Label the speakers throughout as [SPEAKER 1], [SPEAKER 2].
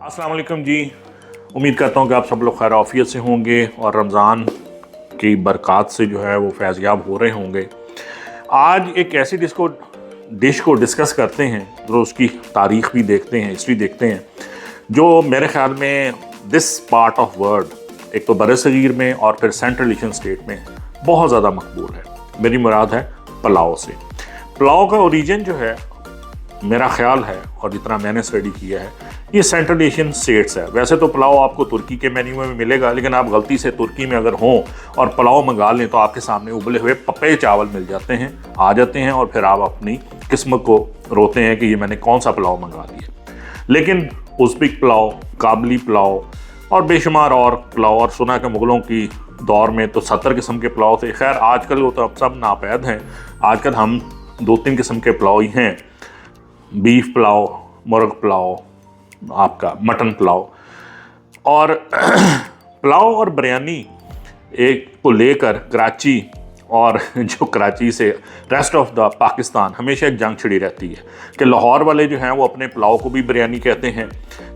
[SPEAKER 1] अस्सलाम वालेकुम जी। उम्मीद करता हूँ कि आप सब लोग खैर आफियत से होंगे और रमज़ान की बरक़ात से जो है वो फैज़याब हो रहे होंगे। आज एक ऐसी डिश को डिस्कस करते हैं, तो उसकी तारीख़ भी देखते हैं, हिस्ट्री देखते हैं, जो मेरे ख़्याल में दिस पार्ट ऑफ वर्ल्ड एक तो बरसगीर में और फिर सेंट्रल एशियन स्टेट में बहुत ज़्यादा मकबूल है। मेरी मुराद है पुलाव से। पुलाव का ओरिजिन जो है मेरा ख्याल है और जितना मैंने स्टडी किया है ये सेंट्रल एशियन स्टेट्स है। वैसे तो पुलाव आपको तुर्की के मेन्यू में मिलेगा, लेकिन आप गलती से तुर्की में अगर हों और पुलाव मंगा लें तो आपके सामने उबले हुए पप्पे चावल मिल जाते हैं, आ जाते हैं, और फिर आप अपनी किस्मत को रोते हैं कि ये मैंने कौन सा पुलाव मंगा लिया। लेकिन उज़्बेक पुलाव, काबली पुलाव और बेशुमार और पुलाव, और सुना कि मुग़लों की दौर में तो 70 किस्म के पुलाव थे। खैर आजकल वो तो अब सब नापैद हैं। आजकल हम 2-3 किस्म के पुलाव ही हैं, बीफ पुलाव, मुर्ग पुलाव, आपका मटन पुलाव। और पुलाव और बिरयानी एक को लेकर कराची और जो कराची से रेस्ट ऑफ द पाकिस्तान हमेशा एक जंग छिड़ी रहती है कि लाहौर वाले जो हैं वो अपने पुलाव को भी बिरयानी कहते हैं,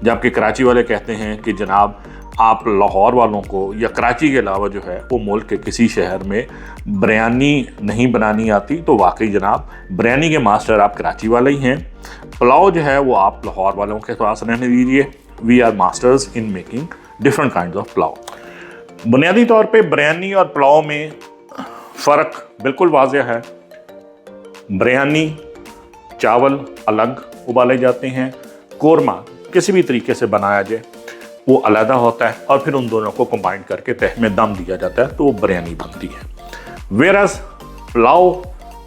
[SPEAKER 1] जबकि कराची वाले कहते हैं कि जनाब आप लाहौर वालों को या कराची के अलावा जो है वो मुल्क के किसी शहर में बिरयानी नहीं बनानी आती, तो वाकई जनाब बिरयानी के मास्टर आप कराची वाले ही हैं। पुलाव जो है वो आप लाहौर वालों के पास रहने दीजिए। We are masters in making different kind of pulao. बुनियादी तौर पे बिरयानी और पुलाव में फ़र्क बिल्कुल वाज़ेह है। बिरयानी चावल अलग उबाले जाते हैं, कोरमा किसी भी तरीके से बनाया जाए वो अलहदा होता है, और फिर उन दोनों को कंबाइन करके तह में दम दिया जाता है तो वो बिरयानी बनती है। वेरस पुलाव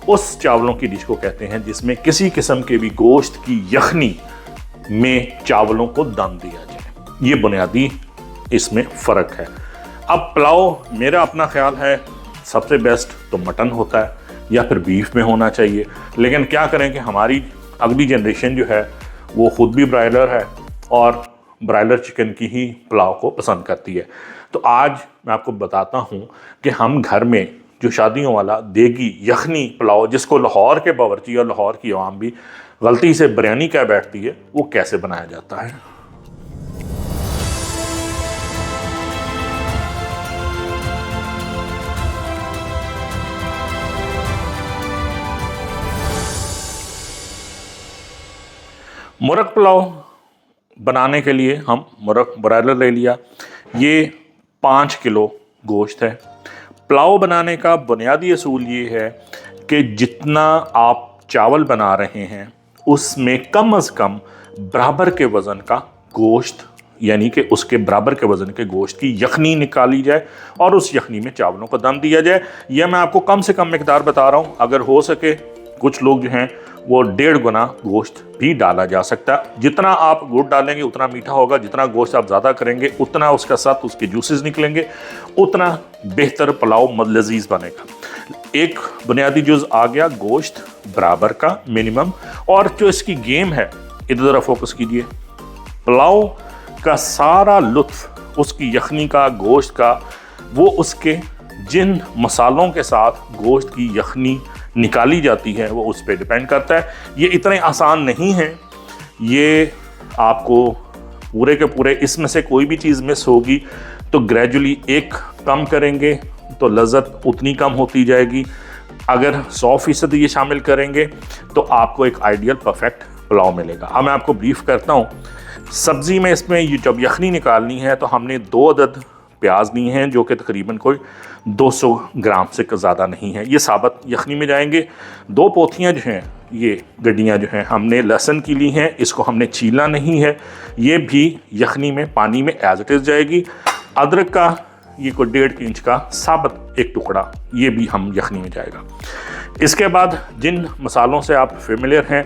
[SPEAKER 1] उस चावलों की डिश को कहते हैं जिसमें किसी किस्म के भी गोश्त की यखनी में चावलों को दम दिया जाए। ये बुनियादी इसमें फ़र्क है। अब पुलाव मेरा अपना ख्याल है सबसे बेस्ट तो मटन होता है या फिर बीफ में होना चाहिए, लेकिन क्या करें कि हमारी अगली जनरेशन जो है वो ख़ुद भी ब्रायलर है और ब्रायलर चिकन की ही पुलाव को पसंद करती है। तो आज मैं आपको बताता हूँ कि हम घर में जो शादियों वाला देगी यखनी पुलाव, जिसको लाहौर के बावर्ची और लाहौर की आवाम भी गलती से बिरयानी कह बैठती है, वो कैसे बनाया जाता है। मुर्ग पुलाव बनाने के लिए हम मुर्ग ब्रायलर ले लिया। ये 5 किलो गोश्त है। पुलाव बनाने का बुनियादी असूल ये है कि जितना आप चावल बना रहे हैं उसमें कम से कम बराबर के वज़न का गोश्त, यानी कि उसके बराबर के वज़न के गोश्त की यखनी निकाली जाए और उस यखनी में चावलों को दम दिया जाए। यह मैं आपको कम से कम मिकदार बता रहा हूँ। अगर हो सके कुछ लोग जो हैं वो 1.5 गुना गोश्त भी डाला जा सकता है। जितना आप गुड़ डालेंगे उतना मीठा होगा, जितना गोश्त आप ज़्यादा करेंगे उतना उसका साथ उसके जूसेस निकलेंगे, उतना बेहतर पुलाव लजीज बनेगा। एक बुनियादी जुज़ आ गया गोश्त बराबर का मिनिमम। और जो इसकी गेम है, इधर ज़रा फोकस कीजिए। पुलाव का सारा लुत्फ उसकी यखनी का, गोश्त का, वो उसके जिन मसालों के साथ गोश्त की यखनी निकाली जाती है वो उस पर डिपेंड करता है। ये इतने आसान नहीं है। ये आपको पूरे के पूरे इसमें से कोई भी चीज़ मिस होगी तो ग्रेजुअली एक कम करेंगे तो लज़्ज़त उतनी कम होती जाएगी। अगर 100% ये शामिल करेंगे तो आपको एक आइडियल परफेक्ट पुलाव मिलेगा। अब मैं आपको ब्रीफ करता हूँ। सब्ज़ी में इसमें ये जब यखनी निकालनी है तो हमने 2 अदद प्याज लिए हैं जो कि तकरीबन कोई 200 ग्राम से ज़्यादा नहीं है। ये साबत यखनी में जाएंगे। 2 पोथियाँ जो हैं, ये गड्डियाँ जो हैं, हमने लहसुन की ली हैं। इसको हमने छीला नहीं है, ये भी यखनी में पानी में एज इट इज़ जाएगी। अदरक का ये कोई 1.5 इंच का साबत एक टुकड़ा, ये भी हम यखनी में जाएगा। इसके बाद जिन मसालों से आप फेमिलियर हैं,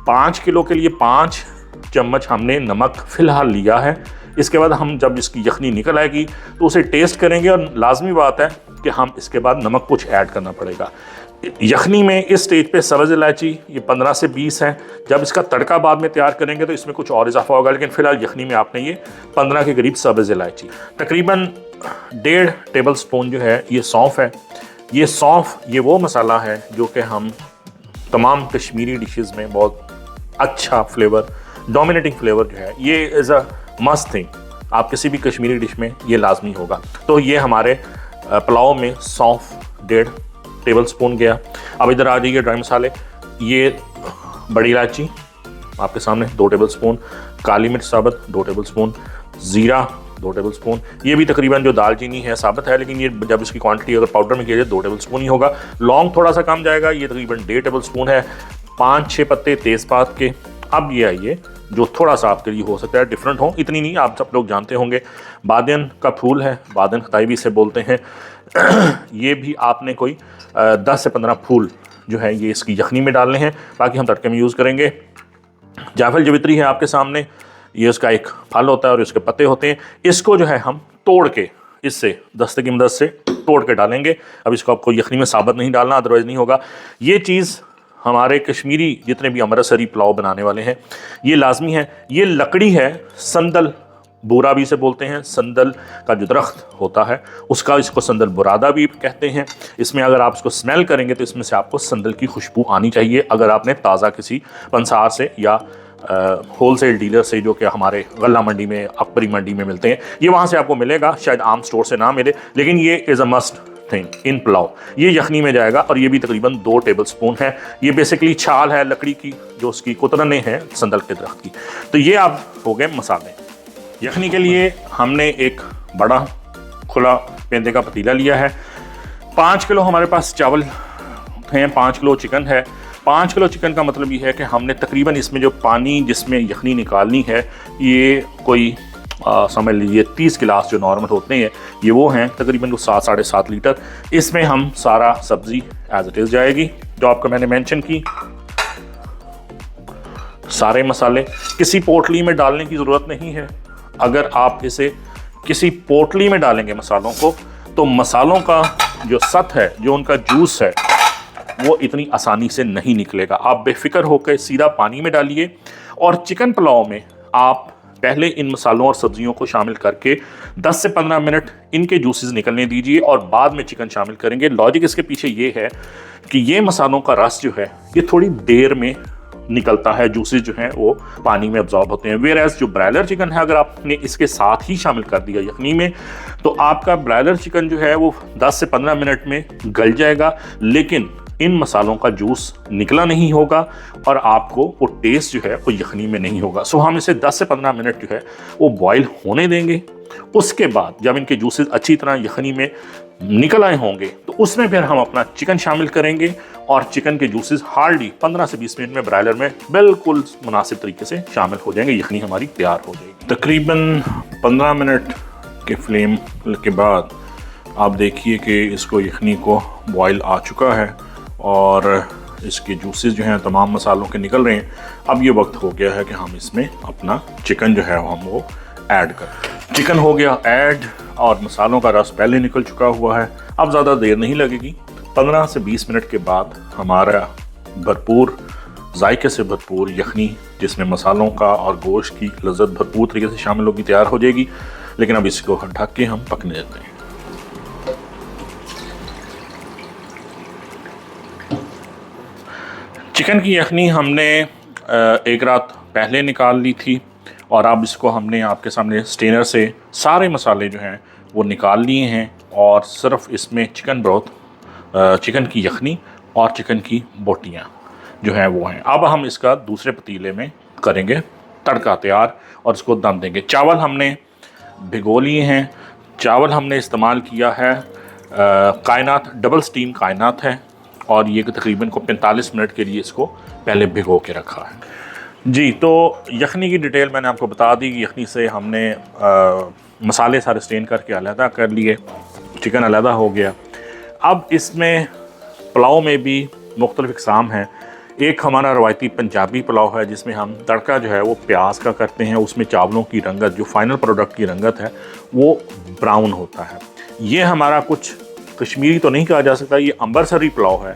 [SPEAKER 1] 5 किलो के लिए 5 चम्मच हमने नमक फ़िलहाल लिया है। इसके बाद हम जब इसकी यखनी निकल आएगी तो उसे टेस्ट करेंगे, और लाजमी बात है कि हम इसके बाद नमक कुछ ऐड करना पड़ेगा। यखनी में इस स्टेज पे सब्ज़ इलायची ये 15 से 20 है। जब इसका तड़का बाद में तैयार करेंगे तो इसमें कुछ और इजाफा होगा, लेकिन फ़िलहाल यखनी में आपने ये 15 के करीब सब्ज़ इलायची, तकरीबन 1.5 टेबल स्पून जो है ये सौंफ है। ये सौंफ ये वो मसाला है जो कि हम तमाम कश्मीरी डिशेज़ में बहुत अच्छा फ्लेवर डोमिनेटिंग फ्लेवर जो है, ये इज़ अ मस्ट थिंग। आप किसी भी कश्मीरी डिश में ये लाजमी होगा। तो ये हमारे पुलाव में सौंफ 1.5 टेबल स्पून गया। अब इधर आ जाइए ड्राई मसाले, ये बड़ी इलायची आपके सामने 2 टेबल स्पून, काली मिर्च साबुत 2 टेबल स्पून, ज़ीरा 2 टेबल स्पून। ये भी तकरीबन जो दालचीनी है साबित है, लेकिन ये जब इसकी क्वांटिटी अगर पाउडर में किया जाए 2 टेबल स्पून ही होगा। लौंग थोड़ा सा कम जाएगा, ये तकरीबन 1.5 टेबल स्पून है। 5-6 पत्ते तेज़पात के। अब ये आइए जो थोड़ा सा आपके लिए हो सकता है डिफरेंट हो, इतनी नहीं, आप सब लोग जानते होंगे, बादियन का फूल है, बादियन खताई भी इसे बोलते हैं। ये भी आपने कोई 10 से 15 फूल जो है ये इसकी यखनी में डालने हैं, बाकी हम तड़के में यूज़ करेंगे। जायफल जवित्री है आपके सामने, ये उसका एक फल होता है और इसके पत्ते होते हैं। इसको जो है हम तोड़ के, इससे दस्ते की मदद से तोड़ के डालेंगे। अब इसको आपको यखनी में साबित नहीं डालना, अदरवाइज़ नहीं होगा। ये चीज़ हमारे कश्मीरी जितने भी अमृतसरी पुलाव बनाने वाले हैं ये लाजमी है। ये लकड़ी है, संदल बूरा भी इसे बोलते हैं, संदल का जो दरख्त होता है उसका, इसको संदल बुरादा भी कहते हैं। इसमें अगर आप इसको स्मेल करेंगे तो इसमें से आपको संदल की खुशबू आनी चाहिए, अगर आपने ताज़ा किसी पंसार से या होलसेल डीलर से, जो कि हमारे गल्ला मंडी में, अकबरी मंडी में मिलते हैं, ये वहाँ से आपको मिलेगा, शायद आम स्टोर से ना मिले, लेकिन ये is a must thing in pulao. ये यखनी में जाएगा और ये भी तकरीबन 2 टेबल स्पून है। ये बेसिकली छाल है लकड़ी की, जो उसकी कुतरने हैं संदल के दरख्त की। तो ये आप हो गए मसाले। यखनी के लिए हमने एक बड़ा खुला पेंदे का पतीला लिया है। 5 किलो हमारे पास चावल हैं, 5 किलो चिकन है। 5 किलो चिकन का मतलब ये है कि हमने तकरीबन इसमें जो पानी जिसमें यखनी निकालनी है, ये कोई समझ लीजिए 30 गिलास जो नॉर्मल होते हैं, ये वो हैं तकरीबन 7-7.5 लीटर। इसमें हम सारा सब्ज़ी एज इट इज़ जाएगी जो आपको मैंने मेंशन की। सारे मसाले किसी पोटली में डालने की ज़रूरत नहीं है। अगर आप इसे किसी पोटली में डालेंगे मसालों को, तो मसालों का जो सत है, जो उनका जूस है, वो इतनी आसानी से नहीं निकलेगा। आप बेफिक्र होकर सीधा पानी में डालिए और चिकन पुलाव में आप पहले इन मसालों और सब्जियों को शामिल करके 10 से 15 मिनट इनके जूसेस निकलने दीजिए और बाद में चिकन शामिल करेंगे। लॉजिक इसके पीछे ये है कि ये मसालों का रस जो है ये थोड़ी देर में निकलता है, जूसेस जो हैं वो पानी में अब्जॉर्ब होते हैं। वेयरएज जो ब्रायलर चिकन है, अगर आपने इसके साथ ही शामिल कर दिया यखनी में, तो आपका ब्रायलर चिकन जो है वो 10 से 15 मिनट में गल जाएगा, लेकिन इन मसालों का जूस निकला नहीं होगा और आपको वो टेस्ट जो है वो यखनी में नहीं होगा। सो हम इसे 10 से 15 मिनट जो है वो बॉईल होने देंगे। उसके बाद जब इनके जूसेस अच्छी तरह यखनी में निकल आए होंगे, तो उसमें फिर हम अपना चिकन शामिल करेंगे और चिकन के जूसेस हार्डली 15 से 20 मिनट में ब्रायलर में बिल्कुल मुनासिब तरीके से शामिल हो जाएंगे। यखनी हमारी तैयार हो जाएगी। तकरीबन 15 मिनट के फ्लेम के बाद आप देखिए कि इसको यखनी को बॉयल आ चुका है और इसके जूसेस जो हैं तमाम मसालों के निकल रहे हैं। अब ये वक्त हो गया है कि हम इसमें अपना चिकन जो है हम वो ऐड करें। चिकन हो गया ऐड और मसालों का रस पहले निकल चुका हुआ है। अब ज़्यादा देर नहीं लगेगी, 15 से 20 मिनट के बाद हमारा भरपूर जायके से भरपूर यखनी, जिसमें मसालों का और गोश्त की लज्जत भरपूर तरीके से शामिल होगी, तैयार हो जाएगी। लेकिन अब इसको ढक के हम पकने देते हैं। चिकन की यखनी हमने एक रात पहले निकाल ली थी और अब इसको हमने आपके सामने स्टेनर से सारे मसाले जो हैं वो निकाल लिए हैं और सिर्फ इसमें चिकन ब्रोथ, चिकन की यखनी और चिकन की बोटियाँ जो हैं वो हैं। अब हम इसका दूसरे पतीले में करेंगे तड़का तैयार और इसको दम देंगे। चावल हमने भिगो लिए हैं। चावल हमने इस्तेमाल किया है कायनात, डबल स्टीम कायनात है और ये तकरीबन को 45 मिनट के लिए इसको पहले भिगो के रखा है। जी, तो यखनी की डिटेल मैंने आपको बता दी कि यखनी से हमने मसाले सारे स्टेन करके अलहदा कर लिए, चिकन अलहदा हो गया। अब इसमें पुलाव में भी मुख्तलिफ इक़साम हैं। एक हमारा रवायती पंजाबी पुलाव है जिसमें हम तड़का जो है वो प्याज का करते हैं, उसमें चावलों की रंगत, जो फाइनल प्रोडक्ट की रंगत है वो ब्राउन होता है। ये हमारा कुछ कश्मीरी तो नहीं कहा जा सकता, ये अमृतसरी पुलाव है।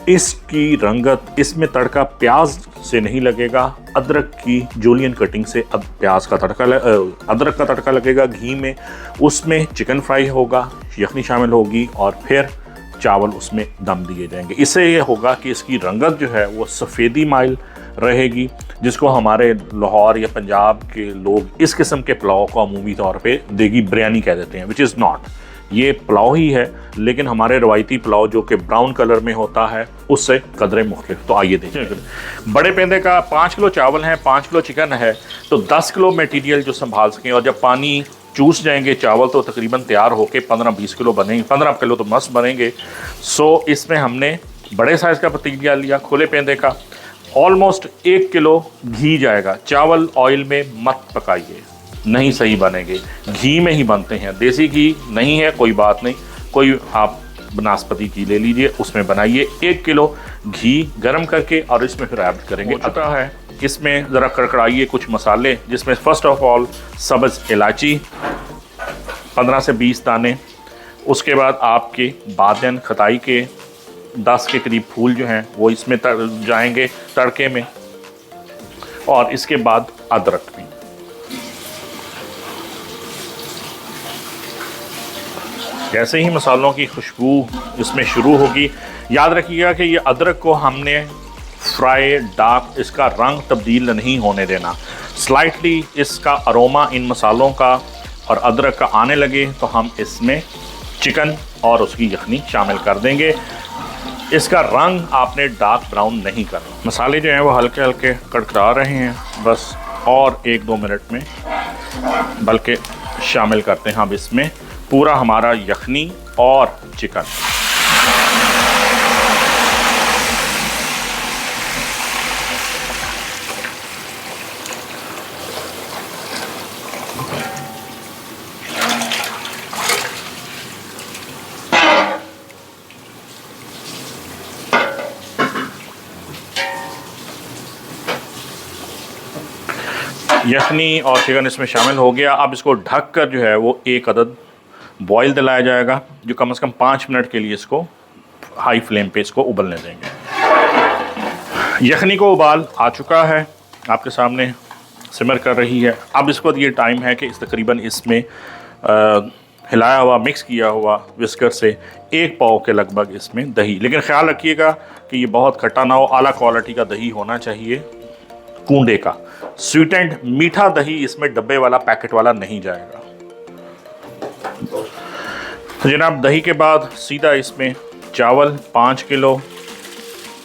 [SPEAKER 1] इसकी रंगत, इसमें तड़का प्याज से नहीं लगेगा, अदरक की जूलियन कटिंग से अदरक का तड़का लगेगा घी में। उसमें चिकन फ्राई होगा, यखनी शामिल होगी और फिर चावल उसमें दम दिए जाएंगे। इससे ये होगा कि इसकी रंगत जो है वो सफ़ेदी माइल रहेगी, जिसको हमारे लाहौर या पंजाब के लोग इस किस्म के पुलाव को अमूमी तौर पे देगी बिरयानी कह देते हैं, विच इज़ नॉट। ये पुलाव ही है, लेकिन हमारे रवायती पुलाव जो कि ब्राउन कलर में होता है उससे कदरे मुख्तलिफ। तो आइए देखिए, बड़े पेंदे का 5 किलो चावल है, 5 किलो चिकन है, तो 10 किलो मटीरियल जो संभाल सकें। और जब पानी चूस जाएंगे चावल तो तकरीबन तैयार होके 15-20 किलो बनेंगे, 15 किलो तो मस्त बनेंगे। सो इसमें हमने बड़े साइज़ का पतीला लिया खुले पेंदे का, ऑलमोस्ट 1 किलो घी जाएगा। चावल ऑयल में मत पकाइए, नहीं सही बनेंगे, घी में ही बनते हैं। देसी घी नहीं है कोई बात नहीं, कोई आप बनास्पति घी ले लीजिए, उसमें बनाइए। 1 किलो घी गर्म करके और इसमें फिर ऐड करेंगे। आता है इसमें ज़रा कड़कड़ाइए कुछ मसाले, जिसमें फ़र्स्ट ऑफ ऑल सब्ज़ इलायची 15 से 20 दाने, उसके बाद आपके बादन खताई के 10 के करीब फूल जो हैं वो इसमें जाएंगे तड़के में, और इसके बाद अदरक भी। जैसे ही मसालों की खुशबू इसमें शुरू होगी, याद रखिएगा कि ये अदरक को हमने फ्राई डार्क, इसका रंग तब्दील नहीं होने देना। स्लाइटली इसका अरोमा इन मसालों का और अदरक का आने लगे तो हम इसमें चिकन और उसकी यखनी शामिल कर देंगे। इसका रंग आपने डार्क ब्राउन नहीं करना। मसाले जो हैं वो हल्के हल्के कड़कड़ा रहे हैं, बस और 1-2 मिनट में बल्कि शामिल करते हैं हम इसमें पूरा हमारा यखनी और चिकन। यखनी और चिकन इसमें शामिल हो गया। अब इसको ढक कर जो है वो 1 अदद बॉयल दिलाया जाएगा, जो कम से कम 5 मिनट के लिए इसको हाई फ्लेम पे इसको उबलने देंगे। यखनी को उबाल आ चुका है, आपके सामने सिमर कर रही है। अब इसको ये टाइम है कि तकरीबन इसमें हिलाया हुआ मिक्स किया हुआ विस्कर से 1 पाव के लगभग इसमें दही, लेकिन ख्याल रखिएगा कि ये बहुत खट्टा ना हो, आला क्वालिटी का दही होना चाहिए, कूंडे का स्वीटेंड मीठा दही। इसमें डब्बे वाला पैकेट वाला नहीं जाएगा। तो जनाब दही के बाद सीधा इसमें चावल 5 किलो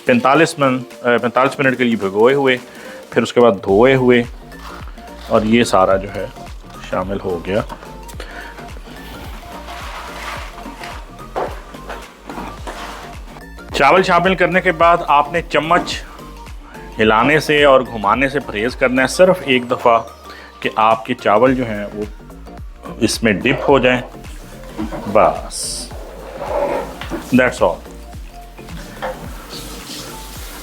[SPEAKER 1] 45 मिनट के लिए भिगोए हुए, फिर उसके बाद धोए हुए, और ये सारा जो है शामिल हो गया। चावल शामिल करने के बाद आपने चम्मच हिलाने से और घुमाने से परहेज़ करना है, सिर्फ एक दफ़ा कि आपके चावल जो हैं वो इसमें डिप हो जाएं, बस दैट्स ऑल।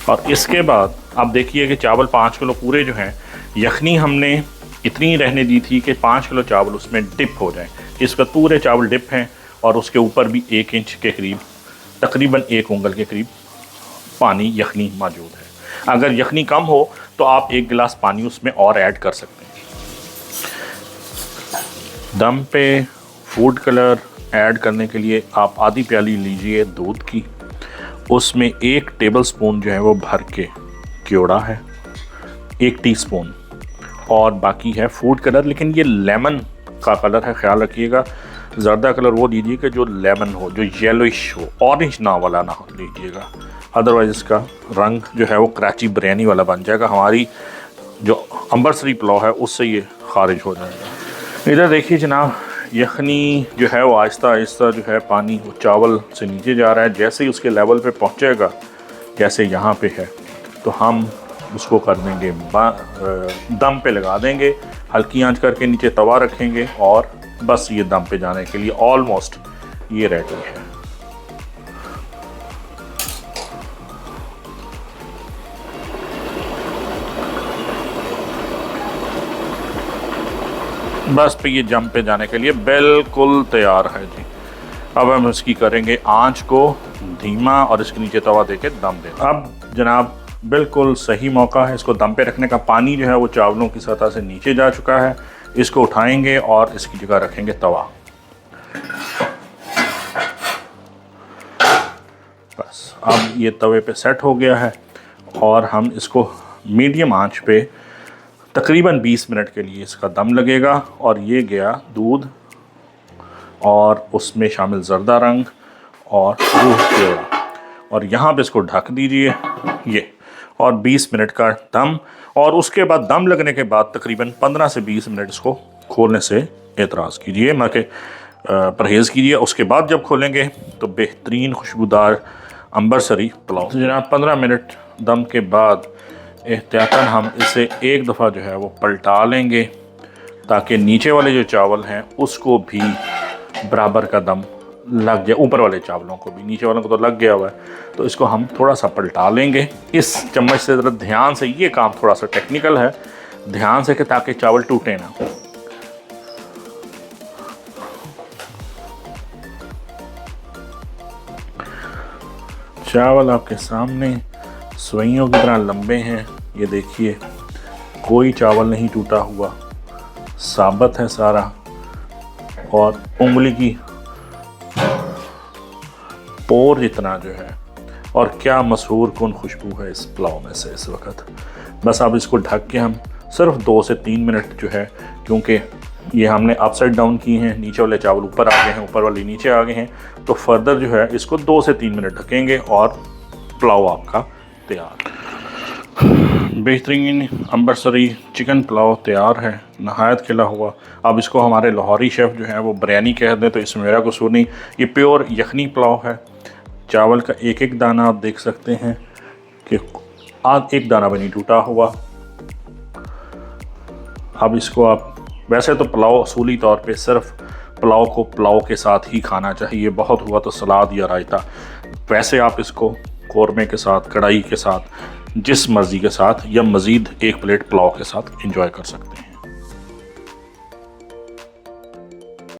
[SPEAKER 1] और इसके बाद आप देखिए कि चावल 5 किलो पूरे जो हैं, यखनी हमने इतनी रहने दी थी कि 5 किलो चावल उसमें डिप हो जाएं। इसका पूरे चावल डिप हैं, और उसके ऊपर भी 1 इंच के करीब, तकरीबन 1 उंगल के करीब पानी यखनी मौजूद है। अगर यखनी कम हो तो आप 1 गिलास पानी उसमें और ऐड कर सकते हैं। दम पे फूड कलर ऐड करने के लिए आप आधी प्याली लीजिए दूध की, उसमें 1 टेबलस्पून जो है वो भर के क्योड़ा है, 1 टीस्पून, और बाकी है फूड कलर, लेकिन ये लेमन का कलर है, ख्याल रखिएगा। ज़्यादा कलर वो दीजिए कि जो लेमन हो, जो येलोइश हो, ऑरेंज ना वाला ना लीजिएगा, अदरवाइज़ इसका रंग जो है वो कराची बिरयानी वाला बन जाएगा। हमारी जो अंबरसरी पुलाव है उससे ये खारिज हो जाएगा। इधर देखिए जनाब, यखनी जो है वो आहिस्ता आहिस्ता जो है पानी वो चावल से नीचे जा रहा है। जैसे ही उसके लेवल पे पहुंचेगा, जैसे यहाँ पे है, तो हम उसको कर देंगे दम पे लगा देंगे, हल्की आंच करके नीचे तवा रखेंगे, और बस ये दम पे जाने के लिए ऑलमोस्ट ये रेडी है। बस पे ये जम पे जाने के लिए बिल्कुल तैयार है जी। अब हम इसकी करेंगे आंच को धीमा, और इसके नीचे तवा देके दम देना। अब जनाब बिल्कुल सही मौका है इसको दम पे रखने का। पानी जो है वो चावलों की सतह से नीचे जा चुका है। इसको उठाएंगे और इसकी जगह रखेंगे तवा। बस अब ये तवे पे सेट हो गया है, और हम इसको मीडियम आंच पे तकरीबन 20 मिनट के लिए इसका दम लगेगा। और ये गया दूध और उसमें शामिल ज़र्दा रंग और दूध प्योरा, और यहाँ पे इसको ढक दीजिए ये, और 20 मिनट का दम। और उसके बाद दम लगने के बाद तकरीबन 15 से 20 मिनट इसको खोलने से एतराज़ कीजिए, ना कि परहेज़ कीजिए। उसके बाद जब खोलेंगे तो बेहतरीन खुशबूदार अंबरसरी पुलाव। तो जनाब 15 मिनट दम के बाद एहतियातन हम इसे एक दफ़ा जो है वो पलटा लेंगे, ताकि नीचे वाले जो चावल हैं उसको भी बराबर का दम लग जाए, ऊपर वाले चावलों को भी, नीचे वालों को तो लग गया हुआ है। तो इसको हम थोड़ा सा पलटा लेंगे इस चम्मच से, ज़रा ध्यान से। ये काम थोड़ा सा टेक्निकल है, ध्यान से, कि ताकि चावल टूटे ना। चावल आपके सामने सुइयों की तरह लंबे हैं, ये देखिए, कोई चावल नहीं टूटा हुआ, साबित है सारा। और उंगली की पोर जितना जो है, और क्या मसरूर कुन खुशबू है इस पुलाव में से इस वक्त। बस अब इसको ढक के हम सिर्फ 2 से 3 मिनट जो है, क्योंकि ये हमने अपसाइड डाउन की हैं, नीचे वाले चावल ऊपर आ गए हैं, ऊपर वाले नीचे आ गए हैं, तो फर्दर जो है इसको 2 से 3 मिनट ढकेंगे और पुलाव आपका तैयार। बेहतरीन अंबरसरी चिकन पुलाव तैयार है, नहायत खिला हुआ। अब इसको हमारे लाहौरी शेफ़ जो है वो बिरयानी कह दें तो इसमें मेरा कसूर नहीं। ये प्योर यखनी पुलाव है। चावल का एक एक दाना आप देख सकते हैं कि आज एक दाना भी नहीं टूटा हुआ। अब इसको आप, वैसे तो पुलाव असूली तौर पे सिर्फ पुलाव को पुलाव के साथ ही खाना चाहिए, बहुत हुआ तो सलाद या रायता। वैसे आप इसको कौरमे के साथ, कढ़ाई के साथ, जिस मर्ज़ी के साथ, या मज़ीद एक प्लेट पुलाव के साथ एंजॉय कर सकते हैं।